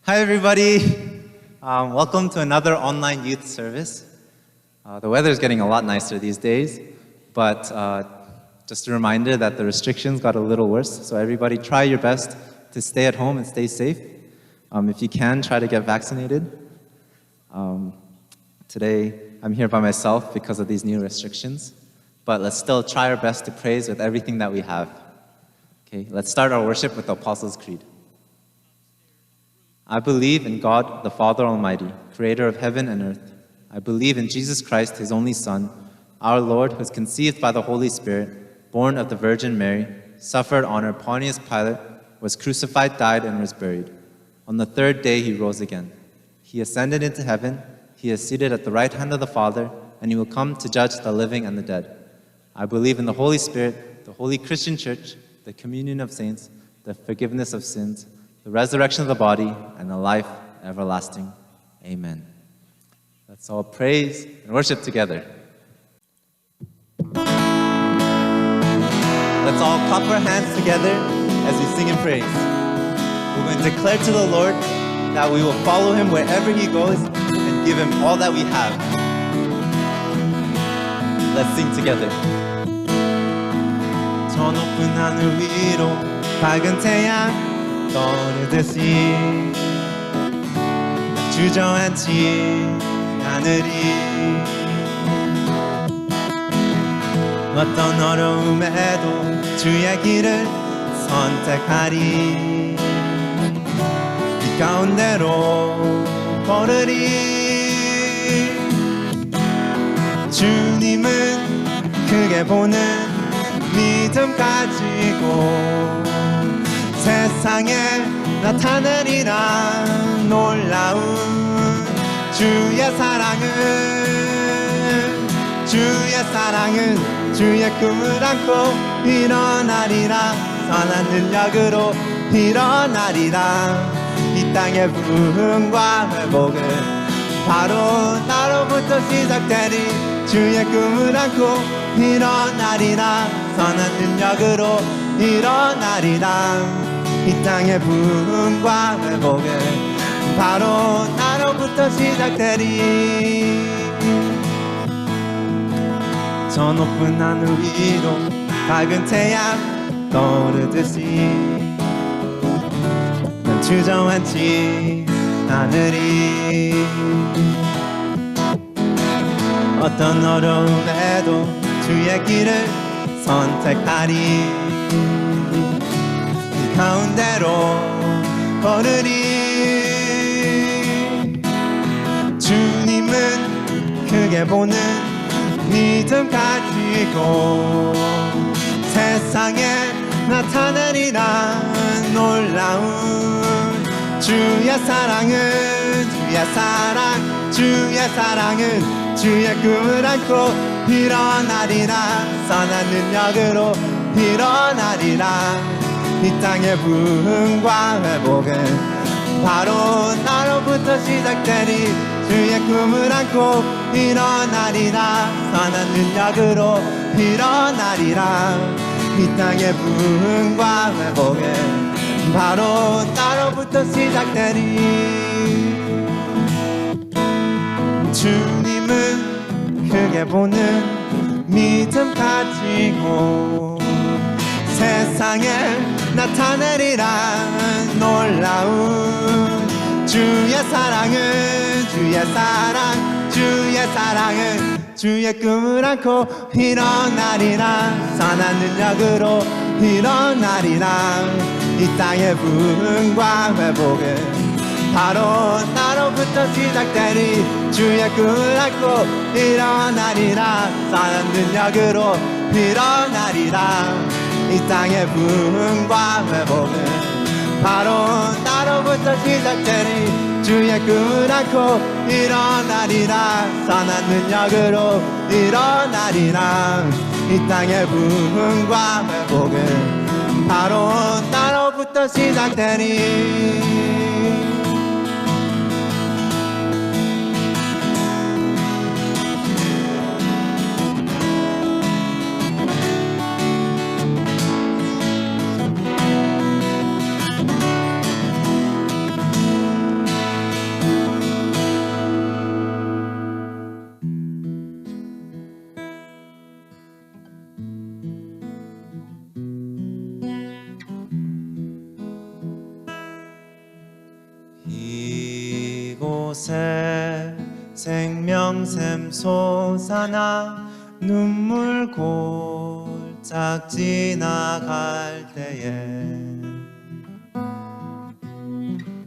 Hi, everybody. Welcome to another online youth service. The weather is getting a lot nicer these days, but just a reminder that the restrictions got a little worse, so everybody try your best to stay at home and stay safe. If you can, try to get vaccinated. Today, I'm here by myself because of these new restrictions, but let's still try our best to praise with everything that we have. Okay, let's start our worship with the Apostles' Creed. I believe in God, the Father Almighty, creator of heaven and earth. I believe in Jesus Christ, his only Son, our Lord, who was conceived by the Holy Spirit, born of the Virgin Mary, suffered under Pontius Pilate, was crucified, died, and was buried. On the third day he rose again. He ascended into heaven. He is seated at the right hand of the Father, and he will come to judge the living and the dead. I believe in the Holy Spirit, the holy Christian church, the communion of saints, the forgiveness of sins, the resurrection of the body, and the life everlasting. Amen. Let's all praise and worship together. Let's all clap our hands together as we sing and praise. We're going to declare to the Lord that we will follow him wherever he goes and give him all that we have. Let's sing together. 저 높은 하늘 위로 밝은 태양 떠오르듯이 주저앉지 않으리. 어떤 어려움에도 주의 길을 선택하리. 이 가운데로 걸으리. 주님은 크게 보는 믿음 가지고 세상에 나타내리라. 놀라운 주의 사랑은 주의 꿈을 안고 일어나리라. 선한 능력으로 일어나리라. 이 땅의 부흥과 회복은 바로 나로부터 시작되리. 주의 꿈을 안고 일어나리라. 선한 능력으로 일어나리라. 이 땅의 부흥과 회복은 바로 나로부터 시작되리. 저 높은 하늘 위로 밝은 태양 떠오르듯이 난 주저앉지 않으리. 어떤 어려움에도 주의 길을 선택하리. 이 가운데로 걸으리. 주님은 크게 보는 믿음 가지고 세상에 나타내리라. 놀라운 주의 사랑은 주의 꿈을 안고 일어나리라. 선한 능력으로 일어나리라. 이 땅의 부흥과 회복은 바로 나로부터 시작되리. 주의 꿈을 안고 일어나리라. 선한 능력으로 일어나리라. 이 땅의 부흥과 회복은 바로 나로부터 시작되리. 주님은 크게 보는 믿음 가지고 세상에 나타내리라. 놀라운 주의 사랑은 주의 꿈을 안고 일어나리라. 선한 능력으로 일어나리라. 이 땅의 부흥과 회복은 바로 나로부터 시작되리. 주의 꿈을 안고 일어나리라. 선한 능력으로 일어나리라. 이 땅의 부흥과 회복은 바로 나로부터 시작되리. 주의 꿈을 안고 일어나리라. 선한 능력으로 일어나리라. 이 땅의 부흥과 회복은 바로 나로부터 시작되리. 이곳에 생명샘 솟아나 눈물 골짝 지나갈 때에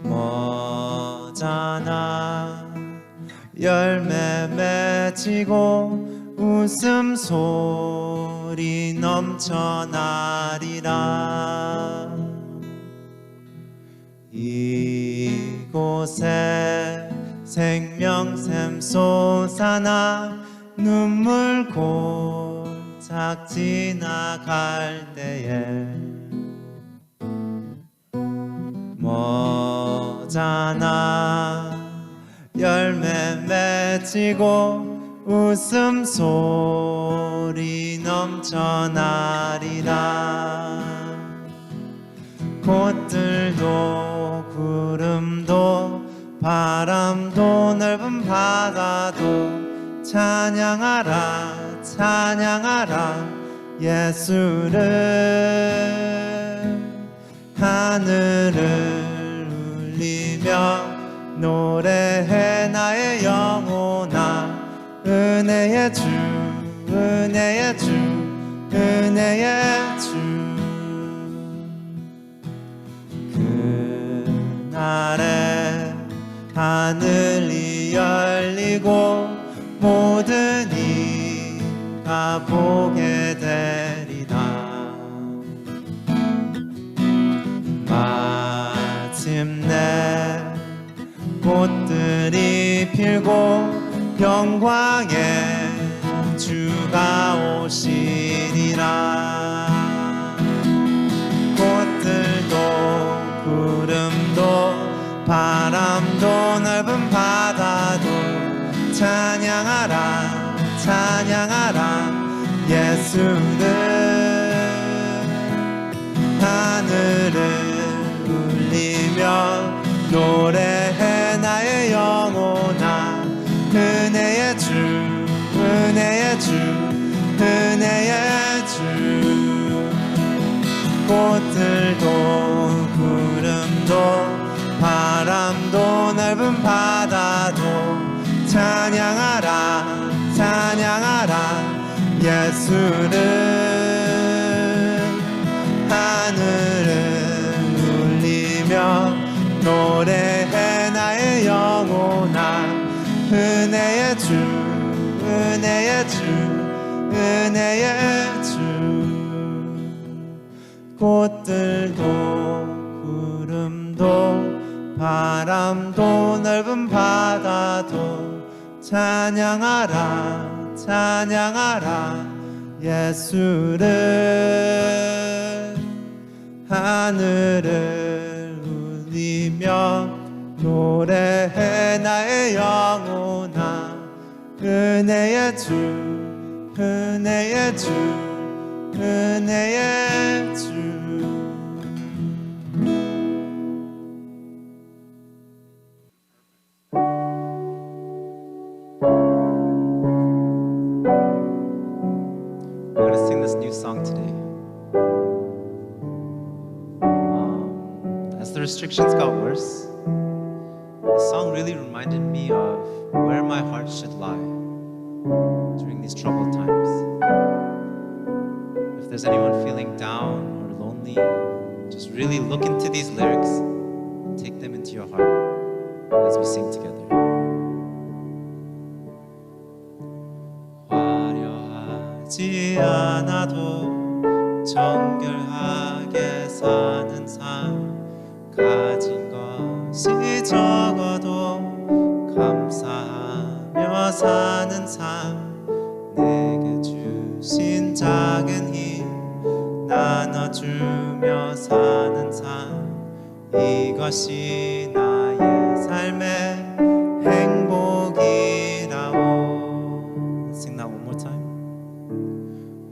머잖아 열매 맺히고 웃음소리 넘쳐나리라. 이곳에 생명샘 솟아나 눈물 골짝 지나갈 때에 머잖아 열매 맺히고 웃음소리 넘쳐나리라. 꽃들도 구름도 바람도 넓은 바다도 찬양하라 찬양하라 예수를. 하늘을 울리며 노래해 나의 영혼아 은혜의 주 은혜의 주 은혜의 주. 그날에 하늘이 열리고 모든 이가 보게 되리라. 마침내 꽃들이 필고 영광의 주가 오시리라. 꽃들도 구름도 바람도 넓은 바다도 찬양하라 찬양하라 예수를. 하늘을 울리며 노래해 나의 영혼아 은혜의 주 은혜의 주 은혜의 주. 꽃들도 구름도 바람도 넓은 바다도 찬양하라 찬양하라 예수를. 하늘을 울리며 노래해 나의 영혼아 은혜의 주 은혜의 주 은혜의 주. 꽃들도 구름도 바람도 넓은 바다도 찬양하라 찬양하라 예수를. 하늘을 울리며 노래해 나의 영혼아 은혜의 주 은혜의 주 은혜의 주. We're going to sing this new song today. As the restrictions got worse, the song really reminded me of where my heart should lie during these troubled times. If there's anyone feeling down or lonely, just really look into these lyrics and take them into your heart as we sing together. 화려하지 않아도 정결하게 사는 삶, 가진 것이 적어도 감사하며 사는 삶, 내게 주신 작은 힘 나눠주며 사는 삶, 이것이 나의 삶의 행복이라오. Sing that one more time.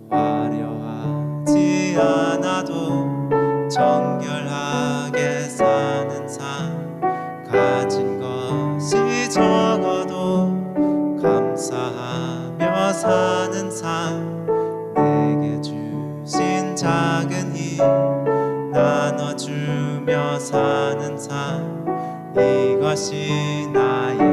화려하지 않아도 정결하게 사는 삶, 가진 것이 적어도 감사하며 사는 삶, 내게 주신 작은 힘 나눠주며 사는 삶, 이것이 나의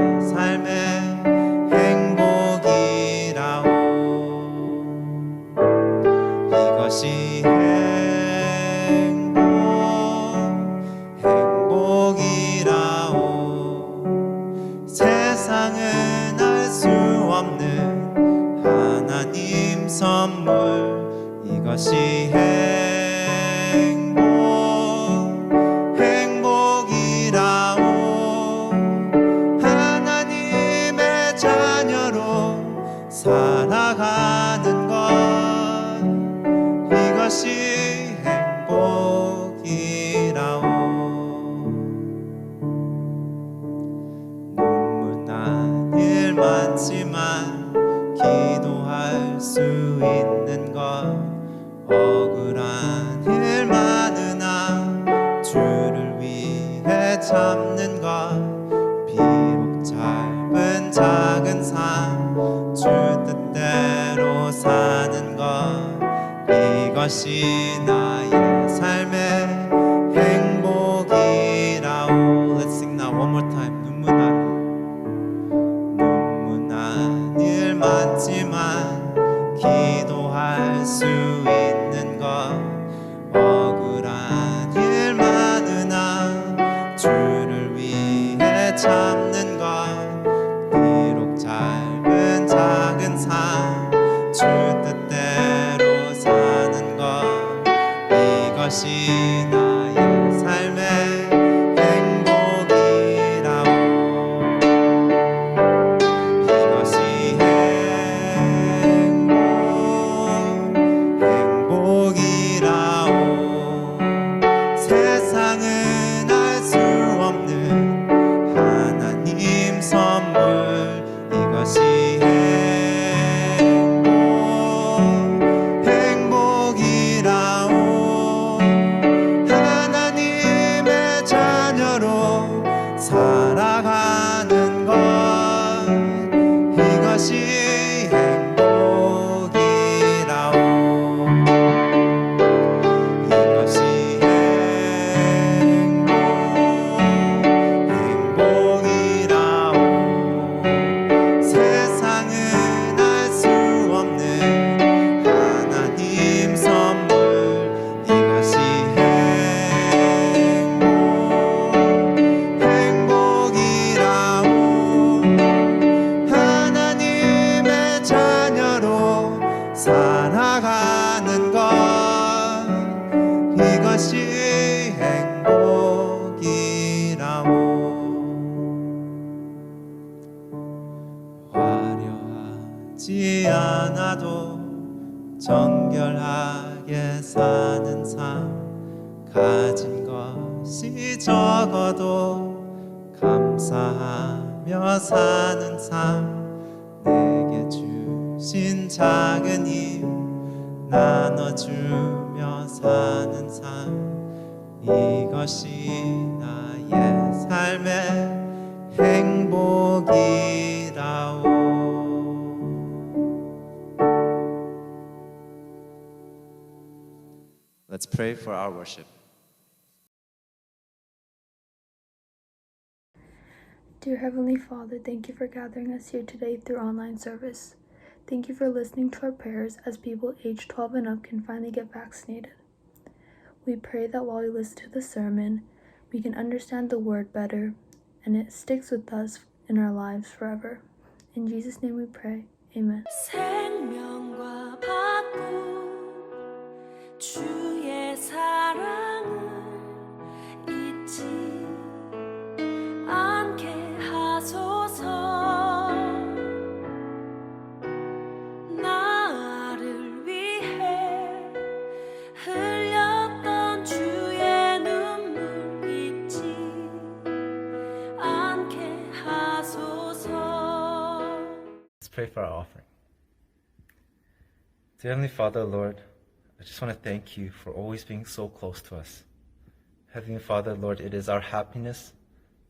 많지만 기도할 수 있는 것 억울한 일 많으나 주를 위해 참는 것 비록 짧은 작은 삶 주 뜻대로 사는 것 이것이 나의 삶의 행복이라오. Let's sing now one more time. 눈물난 일 많지만 기도할 수 있는 것 억울한 일 많으나 주를 위해 참는 것 비록 짧은 작은 삶 주 뜻대로 사는 것 이것이 나의 삶의 행복이라오. 이것이 행복이라오. 세상은 알 수 없는 하나님 선물 이것이 행복이라오. 하나님의 자녀로 살아가는 것 이것이 행복이라오. 이것이 행복이라오. 세상은 알 수 없는 하나님 선물 이것이 행복이라오. 하나님의 자녀로 살아가는 것 이것이 행복이라오. 화려하지 않아도 정결하게 사는 삶 가진 것이 적어도 감사하며 사는 삶 내게 주신 작은 힘 나눠주며 사는 삶 이것이 나의 삶의 행복이라오. Let's pray for our worship. Dear Heavenly Father, thank you for gathering us here today through online service. Thank you for listening to our prayers as people aged 12 and up can finally get vaccinated. We pray that while we listen to the sermon, we can understand the word better and it sticks with us in our lives forever. In Jesus' name we pray. Amen. 생명과 바꿈 주의 사랑을 잊지 않게 하소서. 나를 위해 흘렸던 주의 눈물 잊지 않게 하소서. Let's pray for our offering. Dear Heavenly Father, Lord, I just want to thank you for always being so close to us. Heavenly Father, Lord, it is our happiness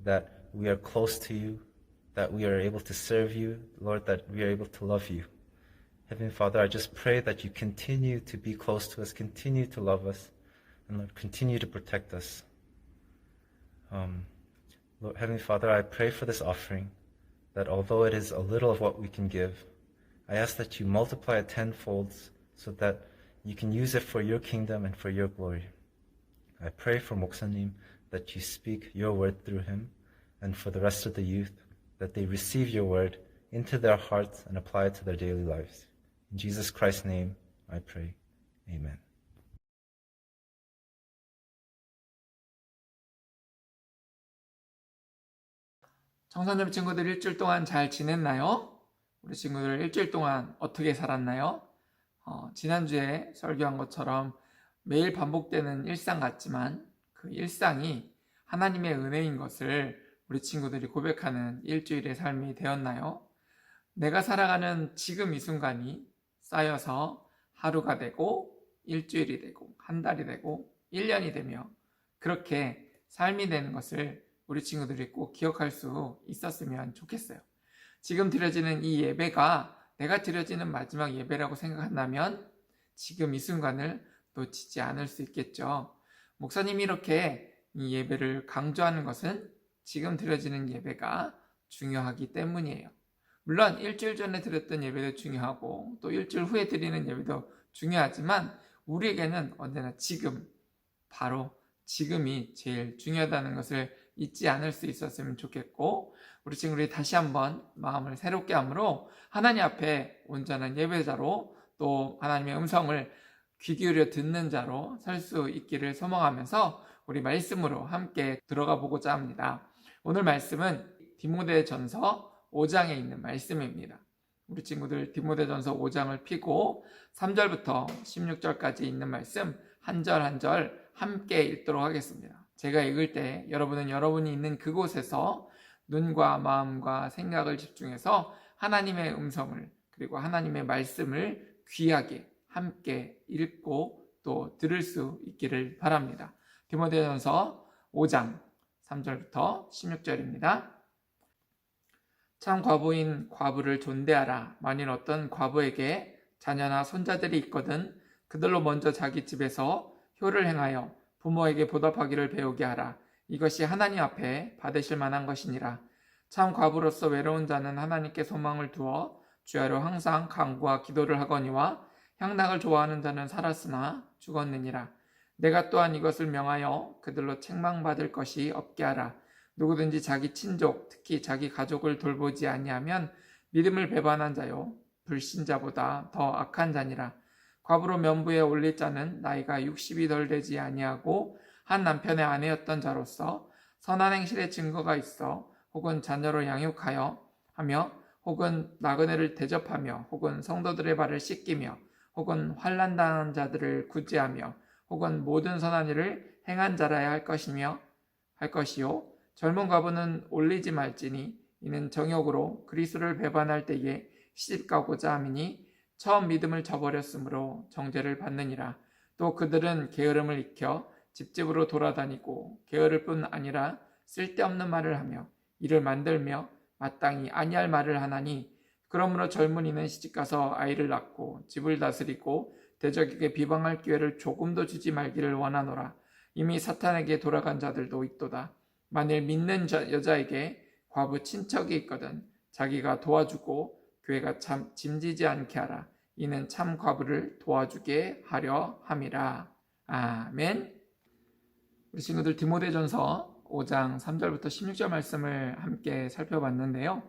that we are close to you, that we are able to serve you, Lord, that we are able to love you. Heavenly Father, I just pray that you continue to be close to us, continue to love us, and Lord, continue to protect us. Lord, Heavenly Father, I pray for this offering, that although it is a little of what we can give, I ask that you multiply it tenfold so that you can use it for your kingdom and for your glory. I pray for 목사님 that you speak your word through him, and for the rest of the youth, that they receive your word into their hearts and apply it to their daily lives. In Jesus Christ's name, I pray. Amen. 청소년 친구들 일주일 동안 잘 지냈나요? 우리 친구들 일주일 동안 어떻게 살았나요? 지난주에 설교한 것처럼 매일 반복되는 일상 같지만 그 일상이 하나님의 은혜인 것을 우리 친구들이 고백하는 일주일의 삶이 되었나요? 내가 살아가는 지금 이 순간이 쌓여서 하루가 되고 일주일이 되고 한 달이 되고 1년이 되며 그렇게 삶이 되는 것을 우리 친구들이 꼭 기억할 수 있었으면 좋겠어요. 지금 드려지는 이 예배가 내가 드려지는 마지막 예배라고 생각한다면 지금 이 순간을 놓치지 않을 수 있겠죠. 목사님이 이렇게 이 예배를 강조하는 것은 지금 드려지는 예배가 중요하기 때문이에요. 물론 일주일 전에 드렸던 예배도 중요하고 또 일주일 후에 드리는 예배도 중요하지만 우리에게는 언제나 지금, 바로 지금이 제일 중요하다는 것을 잊지 않을 수 있었으면 좋겠고, 우리 친구들이 다시 한번 마음을 새롭게 함으로 하나님 앞에 온전한 예배자로 또 하나님의 음성을 귀 기울여 듣는 자로 설 수 있기를 소망하면서 우리 말씀으로 함께 들어가 보고자 합니다. 오늘 말씀은 디모데전서 5장에 있는 말씀입니다. 우리 친구들 디모데전서 5장을 펴고 3절부터 16절까지 있는 말씀 한 절 한 절 함께 읽도록 하겠습니다. 제가 읽을 때 여러분은 여러분이 있는 그곳에서 눈과 마음과 생각을 집중해서 하나님의 음성을 그리고 하나님의 말씀을 귀하게 함께 읽고 또 들을 수 있기를 바랍니다. 디모데전서 5장 3절부터 16절입니다. 참 과부인 과부를 존대하라. 만일 어떤 과부에게 자녀나 손자들이 있거든 그들로 먼저 자기 집에서 효를 행하여 부모에게 보답하기를 배우게 하라. 이것이 하나님 앞에 받으실 만한 것이니라. 참 과부로서 외로운 자는 하나님께 소망을 두어 주야로 항상 간구와 기도를 하거니와 향락을 좋아하는 자는 살았으나 죽었느니라. 내가 또한 이것을 명하여 그들로 책망받을 것이 없게 하라. 누구든지 자기 친족, 특히 자기 가족을 돌보지 아니하면 믿음을 배반한 자요 불신자보다 더 악한 자니라. 과부로 면부에 올릴 자는 나이가 60이 덜 되지 아니하고 한 남편의 아내였던 자로서 선한 행실의 증거가 있어 혹은 자녀로 양육하여 하며 혹은 나그네를 대접하며 혹은 성도들의 발을 씻기며 혹은 환난 당한 자들을 구제하며 혹은 모든 선한 일을 행한 자라야 할 것이요 젊은 과부는 올리지 말지니 이는 정욕으로 그리스도를 배반할 때에 시집가고자 함이니 처음 믿음을 저버렸으므로 정죄를 받느니라. 또 그들은 게으름을 익혀 집집으로 돌아다니고 게으를 뿐 아니라 쓸데없는 말을 하며 이를 만들며 마땅히 아니할 말을 하나니 그러므로 젊은이는 시집가서 아이를 낳고 집을 다스리고 대적에게 비방할 기회를 조금도 주지 말기를 원하노라. 이미 사탄에게 돌아간 자들도 있도다. 만일 믿는 여자에게 과부 친척이 있거든 자기가 도와주고 교회가 참 짐지지 않게 하라. 이는 참 과부를 도와주게 하려 함이라. 아멘. 우리 친구들 디모데전서 5장 3절부터 16절 말씀을 함께 살펴봤는데요.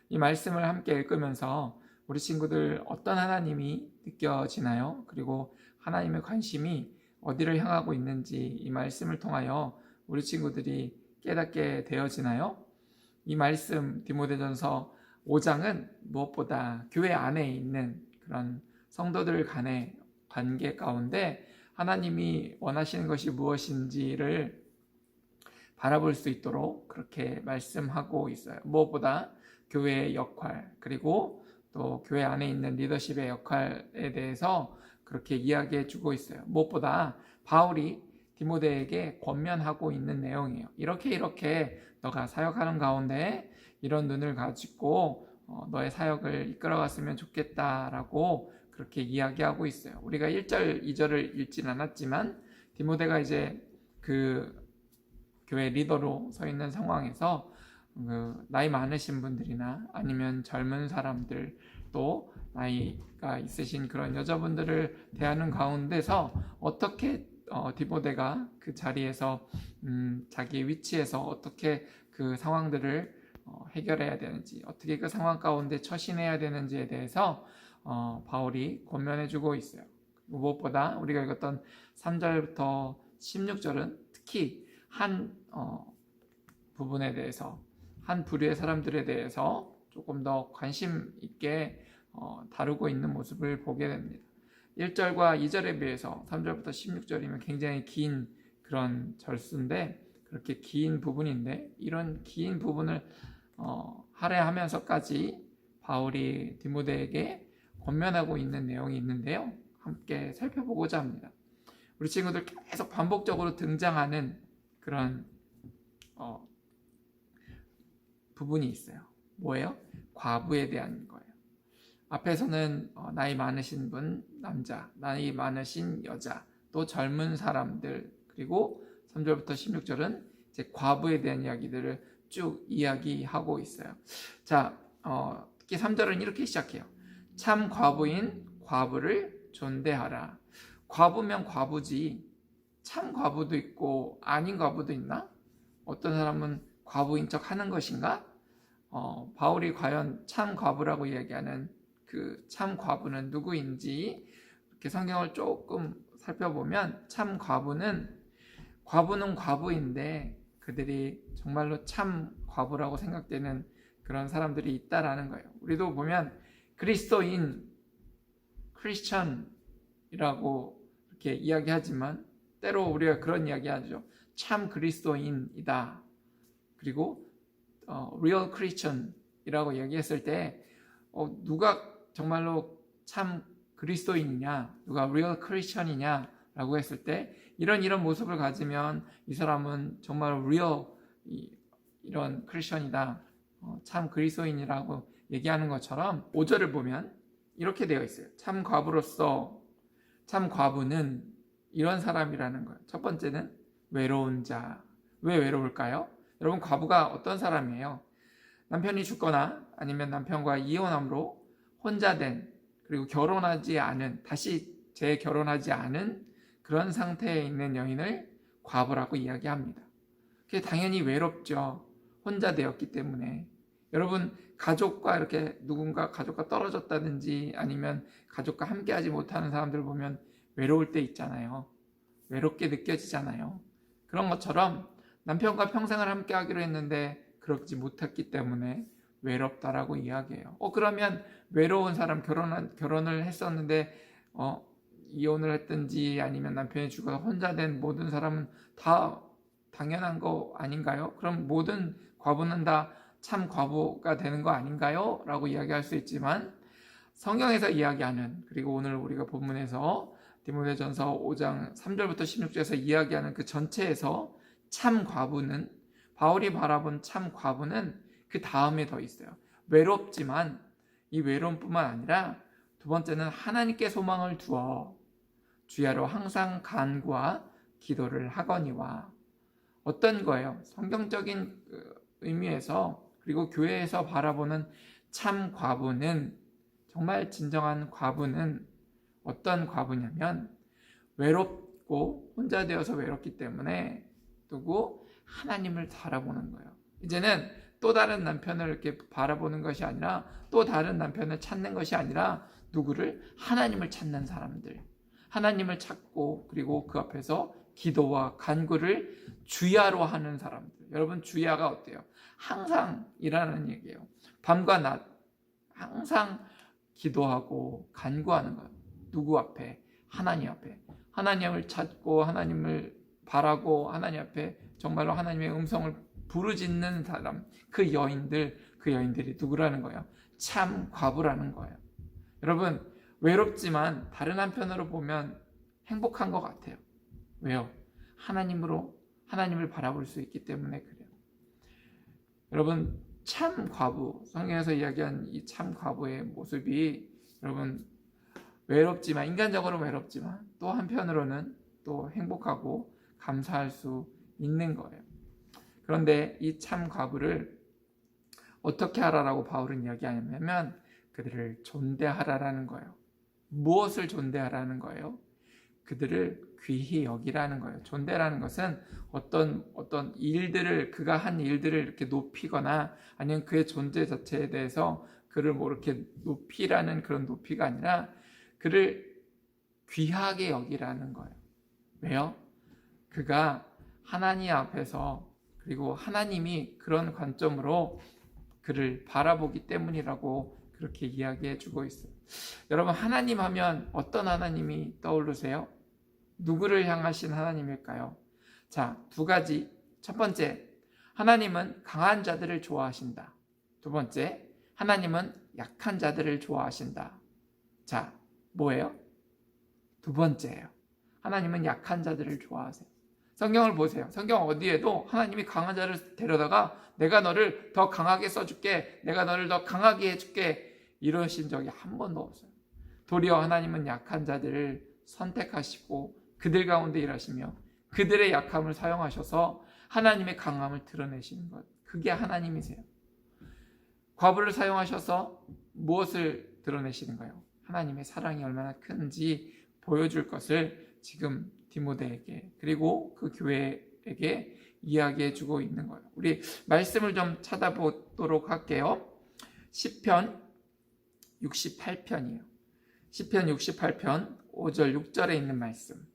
이 말씀을 함께 읽으면서 우리 친구들 어떤 하나님이 느껴지나요? 그리고 하나님의 관심이 어디를 향하고 있는지 이 말씀을 통하여 우리 친구들이 깨닫게 되어지나요? 이 말씀 디모데전서 5장은 무엇보다 교회 안에 있는 그런 성도들 간의 관계 가운데 하나님이 원하시는 것이 무엇인지를 바라볼 수 있도록 그렇게 말씀하고 있어요. 무엇보다 교회의 역할 그리고 또 교회 안에 있는 리더십의 역할에 대해서 그렇게 이야기해 주고 있어요. 무엇보다 바울이 디모데에게 권면하고 있는 내용이에요. 이렇게 너가 사역하는 가운데 이런 눈을 가지고 너의 사역을 이끌어갔으면 좋겠다라고 그렇게 이야기하고 있어요. 우리가 1절, 2절을 읽진 않았지만 디모데가 이제 그 교회 리더로 서 있는 상황에서 나이 많으신 분들이나 아니면 젊은 사람들 또 나이가 있으신 그런 여자분들을 대하는 가운데서 어떻게 디모데가 그 자리에서 자기 위치에서 어떻게 그 상황들을 해결해야 되는지 어떻게 그 상황 가운데 처신해야 되는지에 대해서 바울이 권면해주고 있어요. 무엇보다 우리가 읽었던 3절부터 16절은 특히 한 부분에 대해서 한 부류의 사람들에 대해서 조금 더 관심 있게 다루고 있는 모습을 보게 됩니다. 1절과 2절에 비해서 3절부터 16절이면 굉장히 긴 그런 절수인데 그렇게 긴 부분인데 이런 긴 부분을 할애하면서까지 바울이 디모데에게 권면하고 있는 내용이 있는데요. 함께 살펴보고자 합니다. 우리 친구들 계속 반복적으로 등장하는 그런 부분이 있어요. 뭐예요? 과부에 대한 거예요. 앞에서는 나이 많으신 분, 남자, 나이 많으신 여자, 또 젊은 사람들, 그리고 3절부터 16절은 이제 과부에 대한 이야기들을 쭉 이야기하고 있어요. 자, 특히 3절은 이렇게 시작해요. 참 과부인 과부를 존대하라. 과부면 과부지, 참 과부도 있고 아닌 과부도 있나? 어떤 사람은 과부인 척 하는 것인가? 바울이 과연 참 과부라고 이야기하는 그 참 과부는 누구인지 이렇게 성경을 조금 살펴보면 참 과부는 과부인데 그들이 정말로 참 과부라고 생각되는 그런 사람들이 있다라는 거예요. 우리도 보면 그리스도인, 크리스천이라고 이렇게 이야기하지만 때로 우리가 그런 이야기하죠. 참 그리스도인이다. 그리고 real Christian이라고 얘기했을 때 누가 정말로 참 그리스도인이냐, 누가 real Christian이냐 라고 했을 때 이런 모습을 가지면 이 사람은 정말 real 이런 크리스천이다, 참 그리스도인이라고 얘기하는 것처럼 5절을 보면 이렇게 되어 있어요. 참 과부로서 참 과부는 이런 사람이라는 거예요. 첫 번째는 외로운 자. 왜 외로울까요? 여러분, 과부가 어떤 사람이에요? 남편이 죽거나 아니면 남편과 이혼함으로 혼자 된, 그리고 결혼하지 않은, 다시 재결혼하지 않은 그런 상태에 있는 여인을 과부라고 이야기합니다. 그게 당연히 외롭죠. 혼자 되었기 때문에. 여러분, 가족과 이렇게 누군가 가족과 떨어졌다든지 아니면 가족과 함께하지 못하는 사람들 보면 외로울 때 있잖아요. 외롭게 느껴지잖아요. 그런 것처럼 남편과 평생을 함께하기로 했는데 그렇지 못했기 때문에 외롭다라고 이야기해요. 그러면 외로운 사람, 결혼을 했었는데 이혼을 했든지 아니면 남편이 죽어서 혼자 된 모든 사람은 다 당연한 거 아닌가요? 그럼 모든 과부는 다 참 과부가 되는 거 아닌가요? 라고 이야기할 수 있지만 성경에서 이야기하는, 그리고 오늘 우리가 본문에서 디모데전서 5장 3절부터 16절에서 이야기하는 그 전체에서 참 과부는, 바울이 바라본 참 과부는 그 다음에 더 있어요. 외롭지만 이 외로움뿐만 아니라 두 번째는 하나님께 소망을 두어 주야로 항상 간구와 기도를 하거니와. 어떤 거예요? 성경적인 의미에서, 그리고 교회에서 바라보는 참 과부는, 정말 진정한 과부는 어떤 과부냐면 외롭고 혼자 되어서 외롭기 때문에 누구? 하나님을 바라보는 거예요. 이제는 또 다른 남편을 이렇게 바라보는 것이 아니라, 또 다른 남편을 찾는 것이 아니라 누구를? 하나님을 찾는 사람들. 하나님을 찾고 그리고 그 앞에서 기도와 간구를 주야로 하는 사람들. 여러분, 주야가 어때요? 항상 이라는 얘기예요. 밤과 낮 항상 기도하고 간구하는 거예요. 누구 앞에? 하나님 앞에. 하나님을 찾고 하나님을 바라고 하나님 앞에 정말로 하나님의 음성을 부르짖는 사람, 그 여인들이 누구라는 거예요? 참 과부라는 거예요. 여러분, 외롭지만 다른 한편으로 보면 행복한 것 같아요. 왜요? 하나님을 바라볼 수 있기 때문에 그래요. 여러분, 참 과부, 성경에서 이야기한 이 참 과부의 모습이, 여러분, 외롭지만, 인간적으로 외롭지만 또 한편으로는 또 행복하고 감사할 수 있는 거예요. 그런데 이 참 과부를 어떻게 하라라고 바울은 이야기하냐면 그들을 존대하라라는 거예요. 무엇을 존대하라는 거예요? 그들을 귀히 여기라는 거예요. 존대라는 것은 어떤 일들을, 그가 한 일들을 이렇게 높이거나 아니면 그의 존재 자체에 대해서 그를 뭐 이렇게 높이라는 그런 높이가 아니라 그를 귀하게 여기라는 거예요. 왜요? 그가 하나님 앞에서, 그리고 하나님이 그런 관점으로 그를 바라보기 때문이라고 그렇게 이야기해 주고 있어요. 여러분, 하나님 하면 어떤 하나님이 떠오르세요? 누구를 향하신 하나님일까요? 자, 두 가지. 첫 번째, 하나님은 강한 자들을 좋아하신다. 두 번째, 하나님은 약한 자들을 좋아하신다. 자, 뭐예요? 두 번째예요. 하나님은 약한 자들을 좋아하세요. 성경을 보세요. 성경 어디에도 하나님이 강한 자를 데려다가 내가 너를 더 강하게 써줄게, 내가 너를 더 강하게 해줄게, 이러신 적이 한 번도 없어요. 도리어 하나님은 약한 자들을 선택하시고 그들 가운데 일하시며 그들의 약함을 사용하셔서 하나님의 강함을 드러내시는 것, 그게 하나님이세요. 과부를 사용하셔서 무엇을 드러내시는가요? 하나님의 사랑이 얼마나 큰지 보여줄 것을 지금 디모데에게 그리고 그 교회에게 이야기해 주고 있는 거예요. 우리 말씀을 좀 찾아보도록 할게요. 시편 68편이에요. 시편 68편 5절 6절에 있는 말씀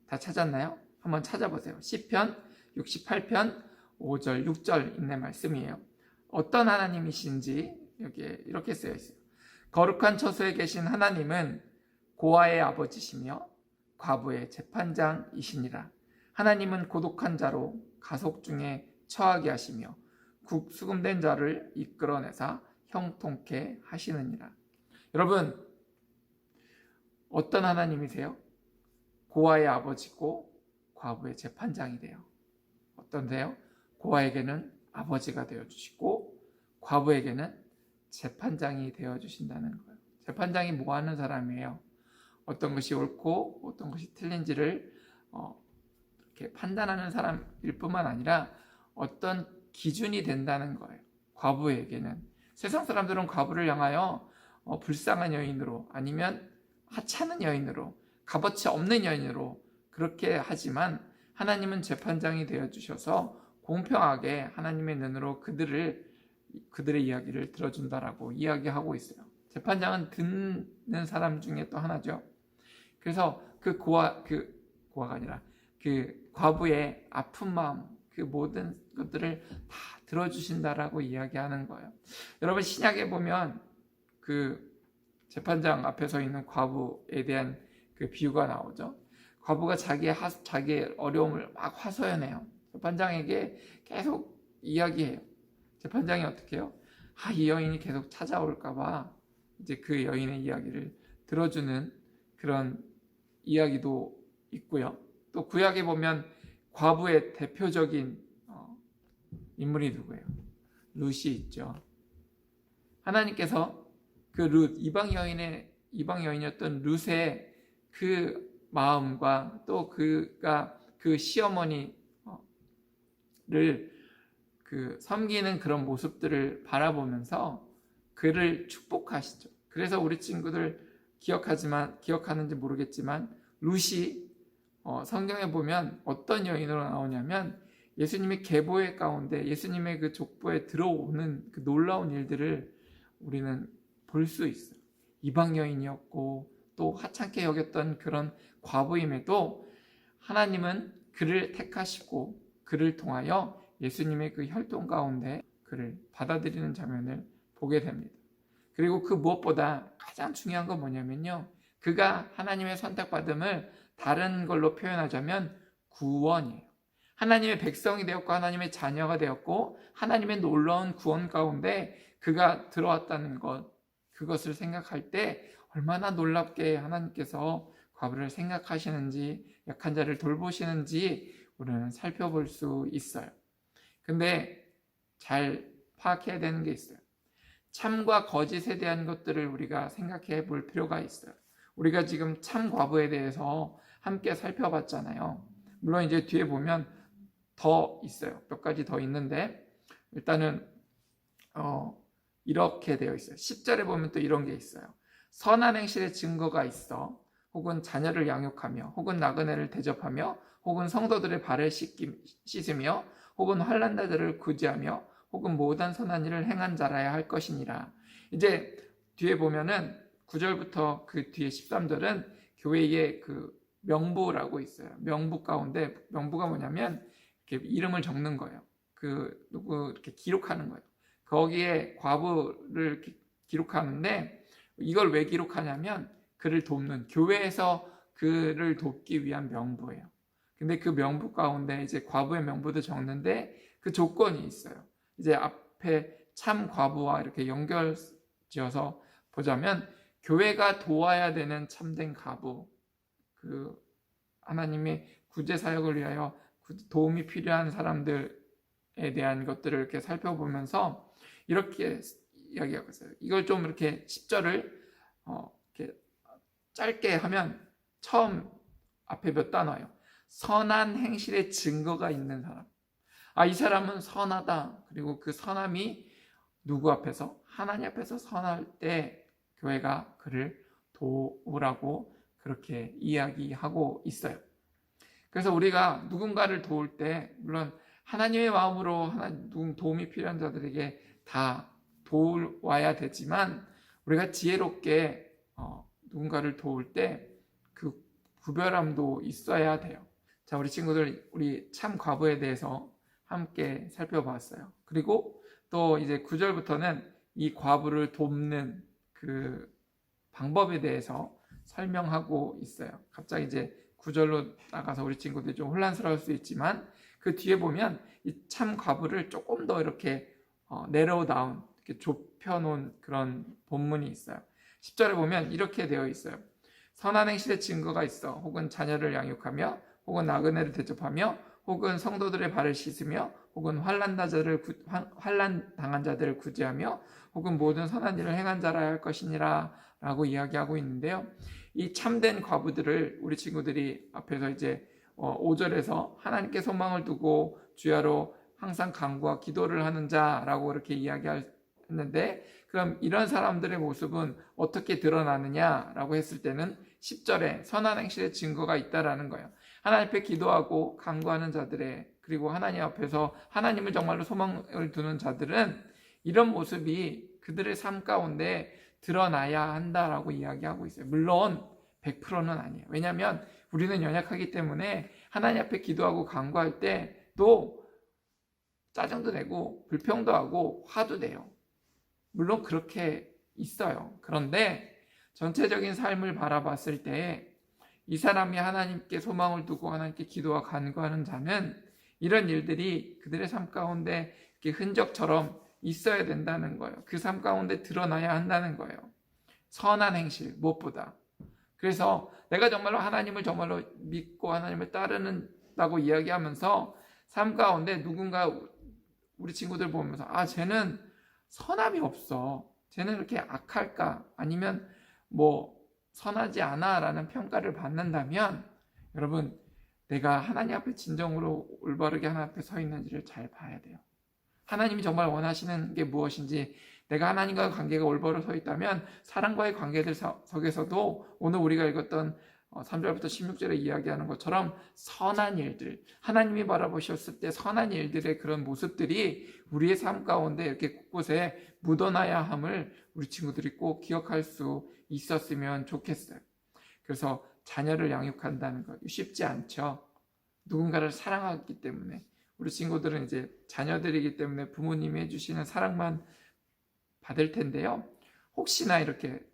다 찾았나요? 한번 찾아보세요. 시편 68편 5절 6절 있는 말씀이에요. 어떤 하나님이신지 여기에 이렇게 쓰여 있어요. 거룩한 처소에 계신 하나님은 고아의 아버지시며 과부의 재판장이시니라. 하나님은 고독한 자로 가속 중에 처하게 하시며 수금된 자를 이끌어내사 형통케 하시느니라. 여러분, 어떤 하나님이세요? 고아의 아버지고 과부의 재판장이 돼요. 어떤데요? 고아에게는 아버지가 되어주시고 과부에게는 재판장이 되어주신다는 거예요. 재판장이 뭐 하는 사람이에요? 어떤 것이 옳고 어떤 것이 틀린지를 이렇게 판단하는 사람일 뿐만 아니라 어떤 기준이 된다는 거예요. 과부에게는. 세상 사람들은 과부를 향하여 불쌍한 여인으로 아니면 하찮은 여인으로 값어치 없는 여인으로 그렇게 하지만 하나님은 재판장이 되어주셔서 공평하게 하나님의 눈으로 그들의 이야기를 들어준다라고 이야기하고 있어요. 재판장은 듣는 사람 중에 또 하나죠. 그래서 그 고아가 아니라 그 과부의 아픈 마음, 그 모든 것들을 다 들어주신다라고 이야기하는 거예요. 여러분, 신약에 보면 그 재판장 앞에 서 있는 과부에 대한 그 비유가 나오죠. 과부가 자기의 어려움을 막 하소연해요. 재판장에게 계속 이야기해요. 재판장이 어떻게 해요? 이 여인이 계속 찾아올까봐 이제 그 여인의 이야기를 들어주는 그런 이야기도 있고요. 또 구약에 보면 과부의 대표적인 인물이 누구예요? 룻이 있죠. 하나님께서 그 룻, 이방 여인이었던 룻의 그 마음과 또 그가 그 시어머니를 섬기는 그런 모습들을 바라보면서 그를 축복하시죠. 그래서 우리 친구들 기억하는지 모르겠지만 룻이 성경에 보면 어떤 여인으로 나오냐면 예수님의 계보의 가운데 예수님의 그 족보에 들어오는 그 놀라운 일들을 우리는 볼 수 있어요. 이방 여인이었고 또 하찮게 여겼던 그런 과부임에도 하나님은 그를 택하시고 그를 통하여 예수님의 그 혈통 가운데 그를 받아들이는 장면을 보게 됩니다. 그리고 그 무엇보다 가장 중요한 건 뭐냐면요, 그가 하나님의 선택받음을 다른 걸로 표현하자면 구원이에요. 하나님의 백성이 되었고 하나님의 자녀가 되었고 하나님의 놀라운 구원 가운데 그가 들어왔다는 것, 그것을 생각할 때 얼마나 놀랍게 하나님께서 과부를 생각하시는지, 약한 자를 돌보시는지 우리는 살펴볼 수 있어요. 근데 잘 파악해야 되는 게 있어요. 참과 거짓에 대한 것들을 우리가 생각해 볼 필요가 있어요. 우리가 지금 참 과부에 대해서 함께 살펴봤잖아요. 물론 이제 뒤에 보면 더 있어요. 몇 가지 더 있는데 일단은 이렇게 되어 있어요. 10절에 보면 또 이런 게 있어요. 선한 행실의 증거가 있어 혹은 자녀를 양육하며 혹은 나그네를 대접하며 혹은 성도들의 발을 씻으며 혹은 환난 자들을 구제하며 혹은 모든 선한 일을 행한 자라야 할 것이니라. 이제 뒤에 보면은 9절부터 그 뒤에 13절은 교회의 그 명부라고 있어요. 명부 가운데 명부가 뭐냐면 이렇게 이름을 적는 거예요. 그 누구 이렇게 기록하는 거예요. 거기에 과부를 이렇게 기록하는데 이걸 왜 기록하냐면 그를 돕는, 교회에서 그를 돕기 위한 명부예요. 근데 그 명부 가운데 이제 과부의 명부도 적는데 그 조건이 있어요. 이제 앞에 참 과부와 이렇게 연결지어서 보자면 교회가 도와야 되는 참된 과부, 그 하나님의 구제 사역을 위하여 도움이 필요한 사람들에 대한 것들을 이렇게 살펴보면서 이렇게 이야기하고 있어요. 이걸 좀 이렇게 10절을 이렇게 짧게 하면 처음 앞에 몇 단어예요. 선한 행실의 증거가 있는 사람. 이 사람은 선하다. 그리고 그 선함이 누구 앞에서? 하나님 앞에서 선할 때 교회가 그를 도우라고 그렇게 이야기하고 있어요. 그래서 우리가 누군가를 도울 때 물론 하나님의 마음으로 도움이 필요한 자들에게 다 도와야 되지만 우리가 지혜롭게 누군가를 도울 때 그 구별함도 있어야 돼요. 자, 우리 친구들, 우리 참 과부에 대해서 함께 살펴봤어요. 그리고 또 이제 9절부터는 이 과부를 돕는 그 방법에 대해서 설명하고 있어요. 갑자기 이제 9절로 나가서 우리 친구들이 좀 혼란스러울 수 있지만 그 뒤에 보면 이 참 과부를 조금 더 이렇게 narrow down, 이렇게 좁혀놓은 그런 본문이 있어요. 10절에 보면 이렇게 되어 있어요. 선한 행실의 증거가 있어 혹은 자녀를 양육하며 혹은 나그네를 대접하며 혹은 성도들의 발을 씻으며 혹은 환난 당한 자들을 구제하며 혹은 모든 선한 일을 행한 자라 할 것이니라 라고 이야기하고 있는데요. 이 참된 과부들을 우리 친구들이 앞에서 이제 5절에서 하나님께 소망을 두고 주야로 항상 간구와 기도를 하는 자라고 이렇게 이야기했는데 그럼 이런 사람들의 모습은 어떻게 드러나느냐라고 했을 때는 10절에 선한 행실의 증거가 있다라는 거예요. 하나님 앞에 기도하고 간구하는 자들의 그리고 하나님 앞에서 하나님을 정말로 소망을 두는 자들은 이런 모습이 그들의 삶 가운데 드러나야 한다라고 이야기하고 있어요. 물론 100%는 아니에요. 왜냐하면 우리는 연약하기 때문에 하나님 앞에 기도하고 간구할 때 또 짜증도 내고 불평도 하고 화도 내요. 물론 그렇게 있어요. 그런데 전체적인 삶을 바라봤을 때 이 사람이 하나님께 소망을 두고 하나님께 기도와 간구하는 자는 이런 일들이 그들의 삶 가운데 이렇게 흔적처럼 있어야 된다는 거예요. 그 삶 가운데 드러나야 한다는 거예요. 선한 행실 무엇보다. 그래서 내가 정말로 하나님을 정말로 믿고 하나님을 따르는다고 이야기하면서 삶 가운데 누군가 우리 친구들 보면서 쟤는 선함이 없어. 쟤는 이렇게 악할까? 아니면 선하지 않아 라는 평가를 받는다면 여러분 내가 하나님 앞에 진정으로 올바르게 하나님 앞에 서 있는지를 잘 봐야 돼요. 하나님이 정말 원하시는 게 무엇인지 내가 하나님과의 관계가 올바로 서 있다면 사람과의 관계들 속에서도 오늘 우리가 읽었던 3절부터 16절에 이야기하는 것처럼 선한 일들, 하나님이 바라보셨을 때 선한 일들의 그런 모습들이 우리의 삶 가운데 이렇게 곳곳에 묻어나야 함을 우리 친구들이 꼭 기억할 수 있었으면 좋겠어요. 그래서 자녀를 양육한다는 것 쉽지 않죠. 누군가를 사랑하기 때문에 우리 친구들은 이제 자녀들이기 때문에 부모님이 해주시는 사랑만 받을 텐데요. 혹시나 이렇게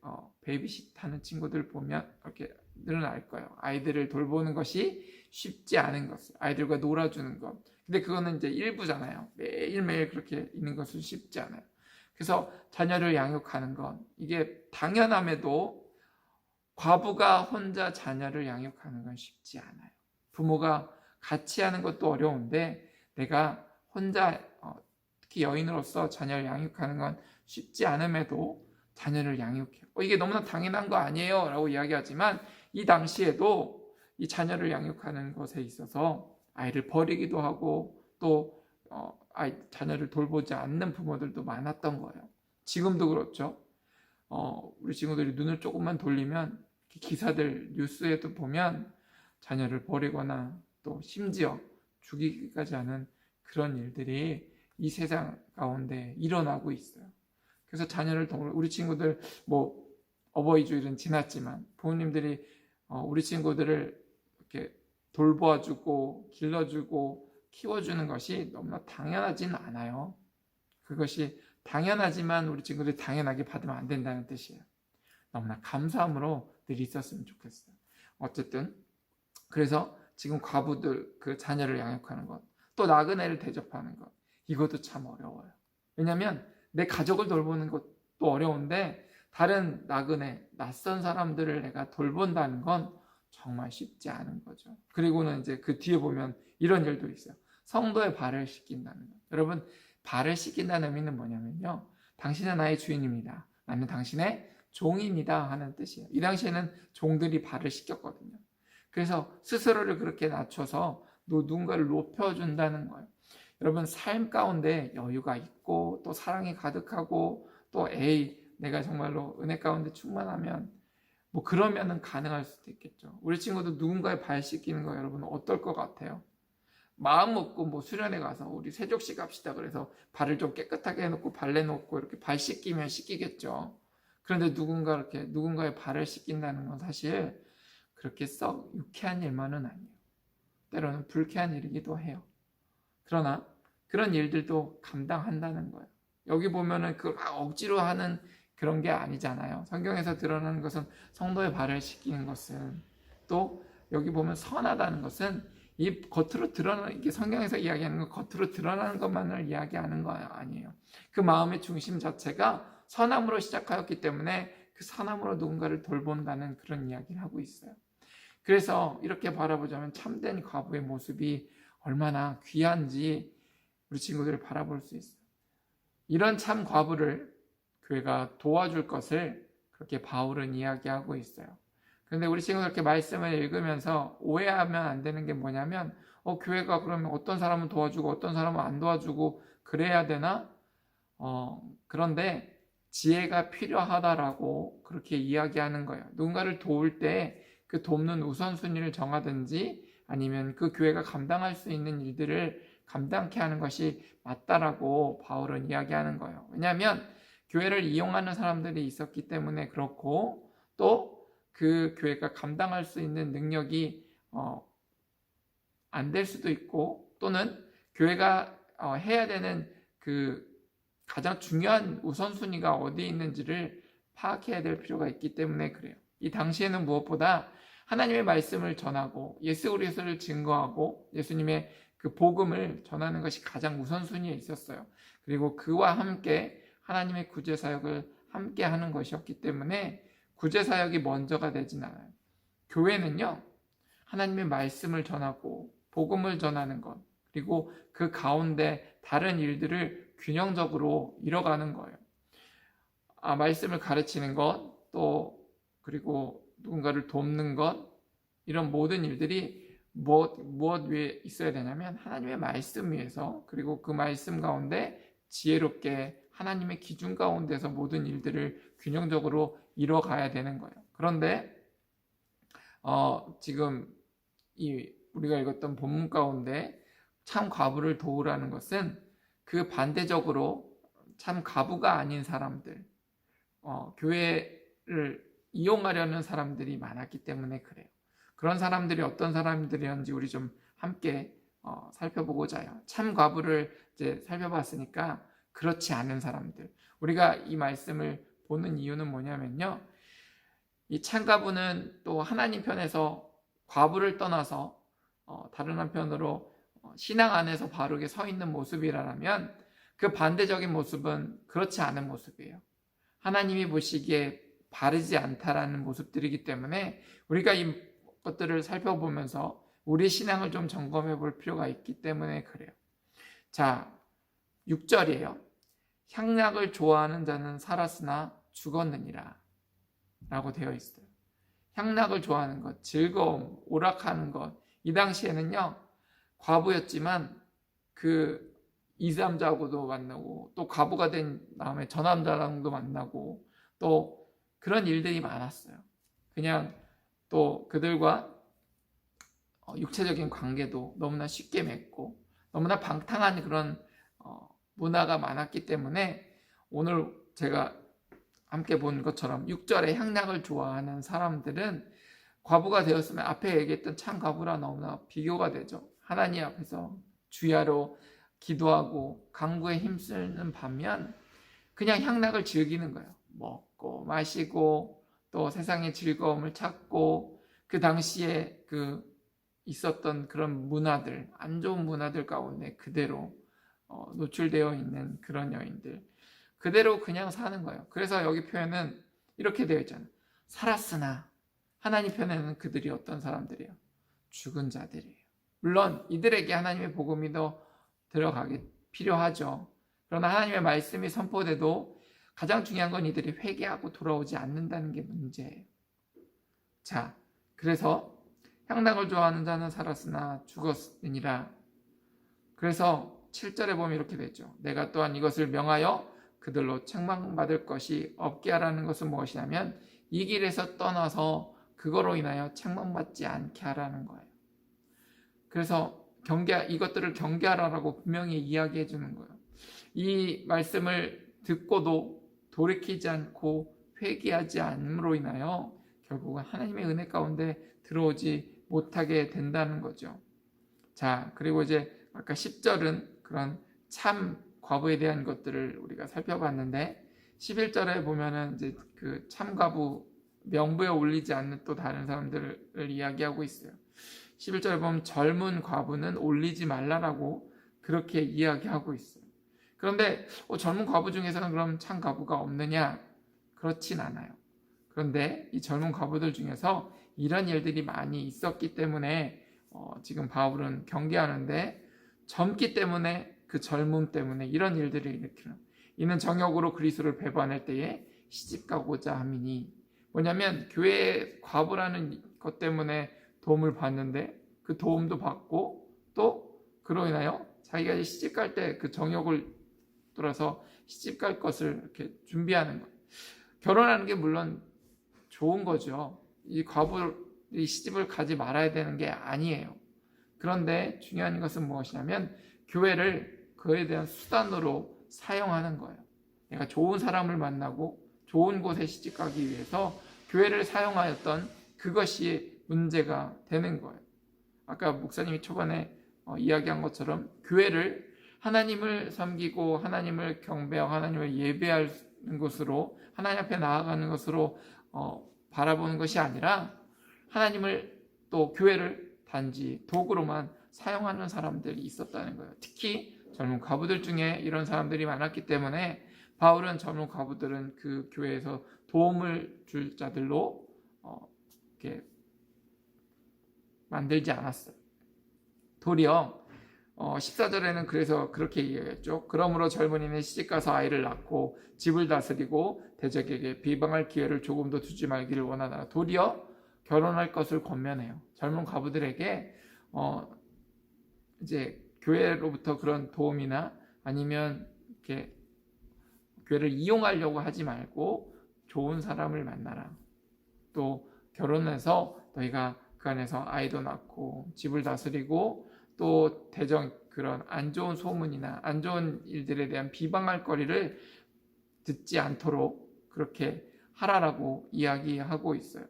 베이비sit 하는 친구들 보면 이렇게 늘은 알 거예요. 아이들을 돌보는 것이 쉽지 않은 것을, 아이들과 놀아주는 것. 근데 그거는 이제 일부잖아요. 매일매일 그렇게 있는 것은 쉽지 않아요. 그래서 자녀를 양육하는 것, 이게 당연함에도 과부가 혼자 자녀를 양육하는 건 쉽지 않아요. 부모가 같이 하는 것도 어려운데 내가 혼자 특히 여인으로서 자녀를 양육하는 건 쉽지 않음에도 자녀를 양육해요. 이게 너무나 당연한 거 아니에요? 라고 이야기하지만 이 당시에도 이 자녀를 양육하는 것에 있어서 아이를 버리기도 하고 또 자녀를 돌보지 않는 부모들도 많았던 거예요. 지금도 그렇죠. 우리 친구들이 눈을 조금만 돌리면 기사들 뉴스에도 보면 자녀를 버리거나 또 심지어 죽이기까지 하는 그런 일들이 이 세상 가운데 일어나고 있어요. 그래서 자녀를 우리 친구들 어버이 주일은 지났지만 부모님들이 우리 친구들을 이렇게 돌보아주고 길러주고 키워주는 것이 너무나 당연하진 않아요. 그것이 당연하지만 우리 친구들이 당연하게 받으면 안 된다는 뜻이에요. 너무나 감사함으로 늘 있었으면 좋겠어요. 어쨌든 그래서 지금 과부들 그 자녀를 양육하는 것, 또 나그네를 대접하는 것, 이것도 참 어려워요. 왜냐하면 내 가족을 돌보는 것도 어려운데 다른 나그네, 낯선 사람들을 내가 돌본다는 건 정말 쉽지 않은 거죠. 그리고는 이제 그 뒤에 보면 이런 일도 있어요. 성도의 발을 씻긴다는 것. 여러분, 발을 씻긴다는 의미는 뭐냐면요, 당신은 나의 주인입니다, 나는 당신의 종입니다 하는 뜻이에요. 이 당시에는 종들이 발을 씻겼거든요. 그래서 스스로를 그렇게 낮춰서 누군가를 높여준다는 거예요. 여러분, 삶 가운데 여유가 있고 또 사랑이 가득하고 또 내가 정말로 은혜 가운데 충만하면 뭐 그러면은 가능할 수도 있겠죠. 우리 친구도 누군가의 발 씻기는 거 여러분 어떨 것 같아요? 마음 먹고 뭐 수련회 가서 우리 세족식 갑시다 그래서 발을 좀 깨끗하게 해놓고 발레 놓고 이렇게 발 씻기면 씻기겠죠. 그런데 누군가의 발을 씻긴다는 건 사실 그렇게 썩 유쾌한 일만은 아니에요. 때로는 불쾌한 일이기도 해요. 그러나 그런 일들도 감당한다는 거예요. 여기 보면은 그 억지로 하는 그런 게 아니잖아요. 성경에서 드러나는 것은 성도의 발을 씻기는 것은, 또 여기 보면 선하다는 것은 이 겉으로 드러나는, 이게 성경에서 이야기하는 건 겉으로 드러나는 것만을 이야기하는 거 아니에요. 그 마음의 중심 자체가 선함으로 시작하였기 때문에 그 선함으로 누군가를 돌본다는 그런 이야기를 하고 있어요. 그래서 이렇게 바라보자면 참된 과부의 모습이 얼마나 귀한지 우리 친구들을 바라볼 수 있어요. 이런 참 과부를 교회가 도와줄 것을 그렇게 바울은 이야기하고 있어요. 그런데 우리 친구들 이렇게 말씀을 읽으면서 오해하면 안 되는 게 뭐냐면 교회가 그러면 어떤 사람은 도와주고 어떤 사람은 안 도와주고 그래야 되나? 그런데 지혜가 필요하다라고 그렇게 이야기하는 거예요. 누군가를 도울 때 그 돕는 우선순위를 정하든지 아니면 그 교회가 감당할 수 있는 일들을 감당케 하는 것이 맞다라고 바울은 이야기하는 거예요. 왜냐하면 교회를 이용하는 사람들이 있었기 때문에 그렇고, 또 그 교회가 감당할 수 있는 능력이 안 될 수도 있고, 또는 교회가 해야 되는 그 가장 중요한 우선순위가 어디에 있는지를 파악해야 될 필요가 있기 때문에 그래요. 이 당시에는 무엇보다 하나님의 말씀을 전하고 예수 그리스도를 증거하고 예수님의 그 복음을 전하는 것이 가장 우선순위에 있었어요. 그리고 그와 함께 하나님의 구제사역을 함께 하는 것이었기 때문에 구제사역이 먼저가 되진 않아요. 교회는요, 하나님의 말씀을 전하고 복음을 전하는 것, 그리고 그 가운데 다른 일들을 균형적으로 이뤄가는 거예요. 말씀을 가르치는 것, 또 그리고 누군가를 돕는 것, 이런 모든 일들이 무엇 위에 있어야 되냐면 하나님의 말씀 위에서, 그리고 그 말씀 가운데 지혜롭게 하나님의 기준 가운데서 모든 일들을 균형적으로 이뤄가야 되는 거예요. 그런데 지금 우리가 읽었던 본문 가운데 참 과부를 도우라는 것은 그 반대적으로 참 과부가 아닌 사람들, 교회를 이용하려는 사람들이 많았기 때문에 그래요. 그런 사람들이 어떤 사람들이었는지 우리 좀 함께 살펴보고자 해요. 참 과부를 이제 살펴봤으니까 그렇지 않은 사람들, 우리가 이 말씀을 보는 이유는 뭐냐면요, 이 참 과부는 또 하나님 편에서 과부를 떠나서 다른 한편으로 신앙 안에서 바르게 서 있는 모습이라면 그 반대적인 모습은 그렇지 않은 모습이에요. 하나님이 보시기에 바르지 않다라는 모습들이기 때문에 우리가 이 것들을 살펴보면서 우리 신앙을 좀 점검해 볼 필요가 있기 때문에 그래요. 자, 6절이에요. 향락을 좋아하는 자는 살았으나 죽었느니라 라고 되어 있어요. 향락을 좋아하는 것, 즐거움, 오락하는 것. 이 당시에는요, 과부였지만 그 이남자하고도 만나고, 또 과부가 된 다음에 저 남자랑도 만나고, 또 그런 일들이 많았어요. 그냥 또 그들과 육체적인 관계도 너무나 쉽게 맺고 너무나 방탕한 그런 문화가 많았기 때문에 오늘 제가 함께 본 것처럼 6절에 향락을 좋아하는 사람들은 과부가 되었으면 앞에 얘기했던 참 과부랑 너무나 비교가 되죠. 하나님 앞에서 주야로 기도하고 간구에 힘쓰는 반면 그냥 향락을 즐기는 거예요. 먹고 마시고 또 세상의 즐거움을 찾고, 그 당시에 그 있었던 그런 문화들, 안 좋은 문화들 가운데 그대로 노출되어 있는 그런 여인들. 그대로 그냥 사는 거예요. 그래서 여기 표현은 이렇게 되어 있잖아요. 살았으나, 하나님 편에는 그들이 어떤 사람들이에요? 죽은 자들이에요. 물론 이들에게 하나님의 복음이 더 들어가게 필요하죠. 그러나 하나님의 말씀이 선포돼도 가장 중요한 건 이들이 회개하고 돌아오지 않는다는 게 문제예요. 자, 그래서 향락을 좋아하는 자는 살았으나 죽었느니라. 그래서 7절에 보면 이렇게 되죠. 내가 또한 이것을 명하여 그들로 책망받을 것이 없게 하라는 것은 무엇이냐면 이 길에서 떠나서 그거로 인하여 책망받지 않게 하라는 거예요. 그래서 이것들을 경계하라라고 분명히 이야기해 주는 거예요. 이 말씀을 듣고도 돌이키지 않고 회개하지 않음으로 인하여 결국은 하나님의 은혜 가운데 들어오지 못하게 된다는 거죠. 자, 그리고 이제 아까 10절은 그런 참 과부에 대한 것들을 우리가 살펴봤는데 11절에 보면은 이제 그 참 과부 명부에 올리지 않는 또 다른 사람들을 이야기하고 있어요. 11절에 보면 젊은 과부는 올리지 말라라고 그렇게 이야기하고 있어요. 그런데 젊은 과부 중에서는 그럼 참 과부가 없느냐? 그렇진 않아요. 그런데 이 젊은 과부들 중에서 이런 일들이 많이 있었기 때문에 지금 바울은 경계하는데 젊기 때문에 그 젊음 때문에 이런 일들을 일으키는 이는 정욕으로 그리스도를 배반할 때에 시집가고자 함이니 뭐냐면 교회 과부라는 것 때문에 도움을 받는데 그 도움도 받고 또 그로 인하여 자기가 이제 시집갈 때 그 정욕을 돌아서 시집갈 것을 이렇게 준비하는 거예요. 결혼하는 게 물론 좋은 거죠. 이 과부이 시집을 가지 말아야 되는 게 아니에요. 그런데 중요한 것은 무엇이냐면 교회를 그에 대한 수단으로 사용하는 거예요. 내가 좋은 사람을 만나고 좋은 곳에 시집가기 위해서 교회를 사용하였던 그것이 문제가 되는 거예요. 아까 목사님이 초반에 이야기한 것처럼 교회를 하나님을 섬기고 하나님을 경배하고 하나님을 예배하는 것으로 하나님 앞에 나아가는 것으로 바라보는 것이 아니라 하나님을 또 교회를 단지 도구로만 사용하는 사람들이 있었다는 거예요. 특히 젊은 과부들 중에 이런 사람들이 많았기 때문에 바울은 젊은 과부들은 그 교회에서 도움을 줄 자들로 이렇게 만들지 않았어요. 도리어 14절에는 그래서 그렇게 얘기했죠. 그러므로 젊은이는 시집가서 아이를 낳고 집을 다스리고 대적에게 비방할 기회를 조금도 두지 말기를 원하나 도리어 결혼할 것을 권면해요. 젊은 과부들에게 이제 교회로부터 그런 도움이나 아니면 이렇게 교회를 이용하려고 하지 말고 좋은 사람을 만나라. 또 결혼해서 너희가 그 안에서 아이도 낳고 집을 다스리고 또 그런 안 좋은 소문이나 안 좋은 일들에 대한 비방할 거리를 듣지 않도록 그렇게 하라라고 이야기하고 있어요.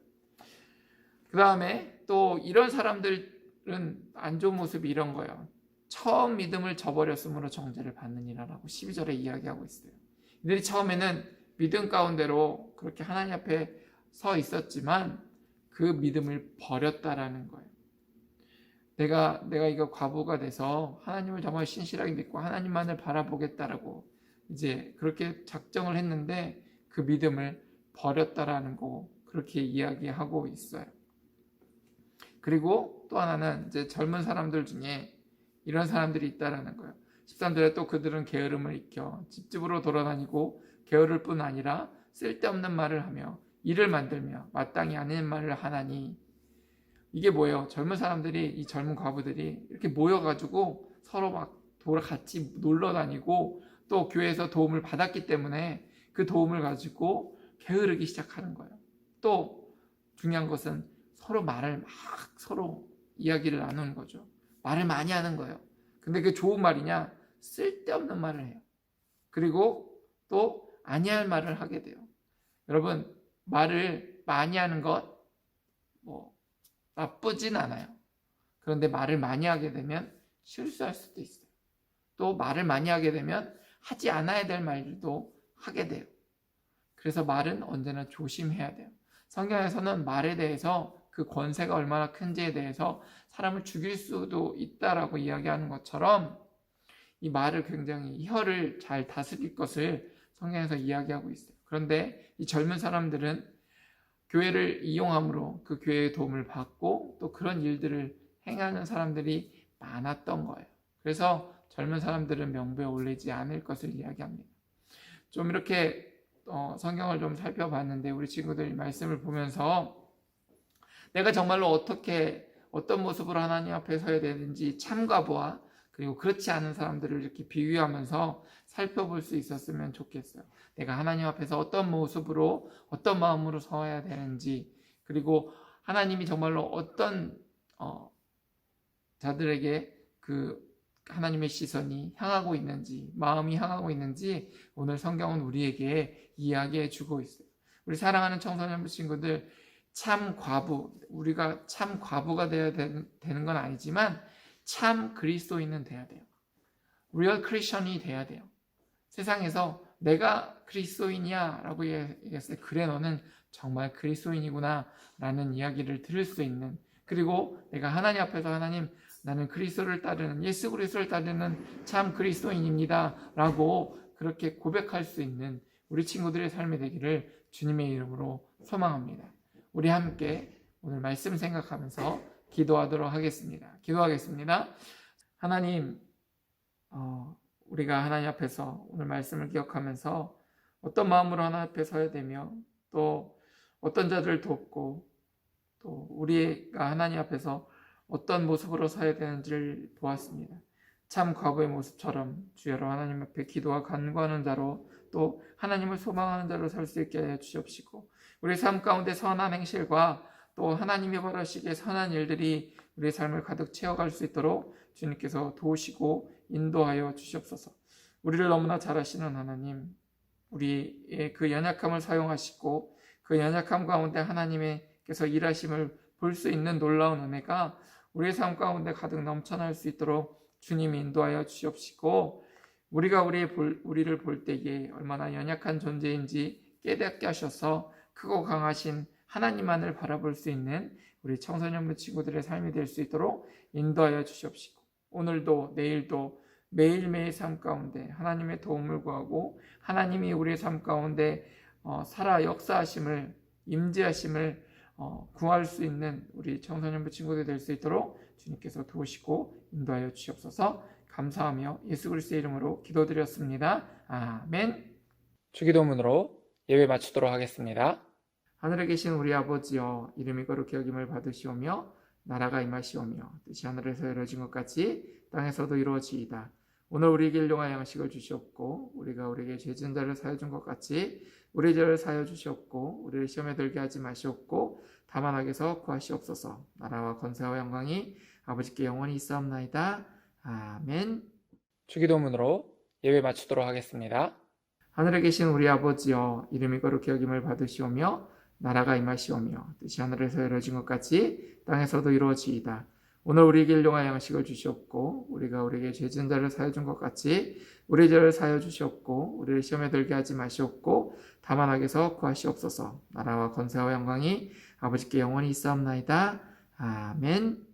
그 다음에 또 이런 사람들은 안 좋은 모습이 이런 거예요. 처음 믿음을 저버렸으므로 정죄를 받느니라라고 12절에 이야기하고 있어요. 이들이 처음에는 믿음 가운데로 그렇게 하나님 앞에 서 있었지만 그 믿음을 버렸다라는 거예요. 내가 이거 과부가 돼서 하나님을 정말 신실하게 믿고 하나님만을 바라보겠다라고 이제 그렇게 작정을 했는데 그 믿음을 버렸다라는 거 그렇게 이야기하고 있어요. 그리고 또 하나는 이제 젊은 사람들 중에 이런 사람들이 있다라는 거예요. 13절에 또 그들은 게으름을 익혀 집집으로 돌아다니고 게으를 뿐 아니라 쓸데없는 말을 하며 일을 만들며 마땅히 아닌 말을 하나니 이게 뭐예요? 젊은 사람들이 이 젊은 과부들이 이렇게 모여가지고 서로 막 같이 놀러 다니고 또 교회에서 도움을 받았기 때문에 그 도움을 가지고 게으르기 시작하는 거예요. 또 중요한 것은 서로 말을 막 서로 이야기를 나누는 거죠. 말을 많이 하는 거예요. 근데 그게 좋은 말이냐? 쓸데없는 말을 해요. 그리고 또 아니할 말을 하게 돼요. 여러분 말을 많이 하는 것 나쁘진 않아요. 그런데 말을 많이 하게 되면 실수할 수도 있어요. 또 말을 많이 하게 되면 하지 않아야 될 말들도 하게 돼요. 그래서 말은 언제나 조심해야 돼요. 성경에서는 말에 대해서 그 권세가 얼마나 큰지에 대해서 사람을 죽일 수도 있다라고 이야기하는 것처럼 이 말을 굉장히 혀를 잘 다스릴 것을 성경에서 이야기하고 있어요. 그런데 이 젊은 사람들은 교회를 이용함으로 그 교회의 도움을 받고 또 그런 일들을 행하는 사람들이 많았던 거예요. 그래서 젊은 사람들은 명부에 올리지 않을 것을 이야기합니다. 좀 이렇게 성경을 좀 살펴봤는데 우리 친구들 말씀을 보면서 내가 정말로 어떤 모습으로 하나님 앞에 서야 되는지 참과부와 그리고 그렇지 않은 사람들을 이렇게 비교하면서 살펴볼 수 있었으면 좋겠어요. 내가 하나님 앞에서 어떤 모습으로 어떤 마음으로 서야 되는지, 그리고 하나님이 정말로 어떤 자들에게 그 하나님의 시선이 향하고 있는지, 마음이 향하고 있는지 오늘 성경은 우리에게 이야기해 주고 있어요. 우리 사랑하는 청소년부 친구들, 참 과부, 우리가 참 과부가 되어야 되는 건 아니지만 참 그리스도인은 돼야 돼요. 리얼 크리스천이 돼야 돼요. 세상에서 내가 그리스도인이야 라고 얘기했을 때 그래 너는 정말 그리스도인이구나 라는 이야기를 들을 수 있는, 그리고 내가 하나님 앞에서 하나님 나는 그리스도를 따르는, 예수 그리스도를 따르는 참 그리스도인입니다 라고 그렇게 고백할 수 있는 우리 친구들의 삶이 되기를 주님의 이름으로 소망합니다. 우리 함께 오늘 말씀 생각하면서 기도하도록 하겠습니다. 기도하겠습니다. 하나님, 우리가 하나님 앞에서 오늘 말씀을 기억하면서 어떤 마음으로 하나님 앞에 서야 되며 또 어떤 자들을 돕고 또 우리가 하나님 앞에서 어떤 모습으로 서야 되는지를 보았습니다. 참 과부의 모습처럼 주여로 하나님 앞에 기도와 간구하는 자로 또 하나님을 소망하는 자로 살 수 있게 하여 주옵시고, 우리 삶 가운데 선한 행실과 또 하나님이 벌하시기에 선한 일들이 우리의 삶을 가득 채워갈 수 있도록 주님께서 도우시고 인도하여 주시옵소서. 우리를 너무나 잘 아시는 하나님, 우리의 그 연약함을 사용하시고 그 연약함 가운데 하나님께서 일하심을 볼 수 있는 놀라운 은혜가 우리의 삶 가운데 가득 넘쳐날 수 있도록 주님이 인도하여 주시옵시고, 우리가 우리를 볼 때에 얼마나 연약한 존재인지 깨닫게 하셔서 크고 강하신 하나님만을 바라볼 수 있는 우리 청소년부 친구들의 삶이 될 수 있도록 인도하여 주시옵시고, 오늘도 내일도 매일매일 삶 가운데 하나님의 도움을 구하고 하나님이 우리의 삶 가운데 살아 역사하심을, 임재하심을 구할 수 있는 우리 청소년부 친구들 될 수 있도록 주님께서 도우시고 인도하여 주시옵소서. 감사하며 예수 그리스도의 이름으로 기도드렸습니다. 아멘. 주기도문으로 예배 마치도록 하겠습니다. 하늘에 계신 우리 아버지여, 이름이 거룩히 여김을 받으시오며 나라가 임하시오며 뜻이 하늘에서 이루어진 것 같이 땅에서도 이루어지이다. 오늘 우리에게 일용할 양식을 주시옵고 우리가 우리에게 죄 지은 자를 사하여 준 것 같이 우리 죄를 사하여 주시옵고 우리를 시험에 들게 하지 마시옵고 다만 악에서 구하시옵소서. 나라와 권세와 영광이 아버지께 영원히 있사옵나이다. 아멘. 주기도문으로 예배 마치도록 하겠습니다. 하늘에 계신 우리 아버지여, 이름이 거룩히 여김을 받으시오며 나라가 임하시오며 뜻이 하늘에서 이루어진 것 같이 땅에서도 이루어지이다. 오늘 우리에게 일용할 양식을 주시옵고 우리가 우리에게 죄 지은 자를 사하여 준 것 같이 우리 죄를 사하여 주시옵고 우리를 시험에 들게 하지 마시옵고 다만 악에서 구하시옵소서. 나라와 권세와 영광이 아버지께 영원히 있사옵나이다. 아멘.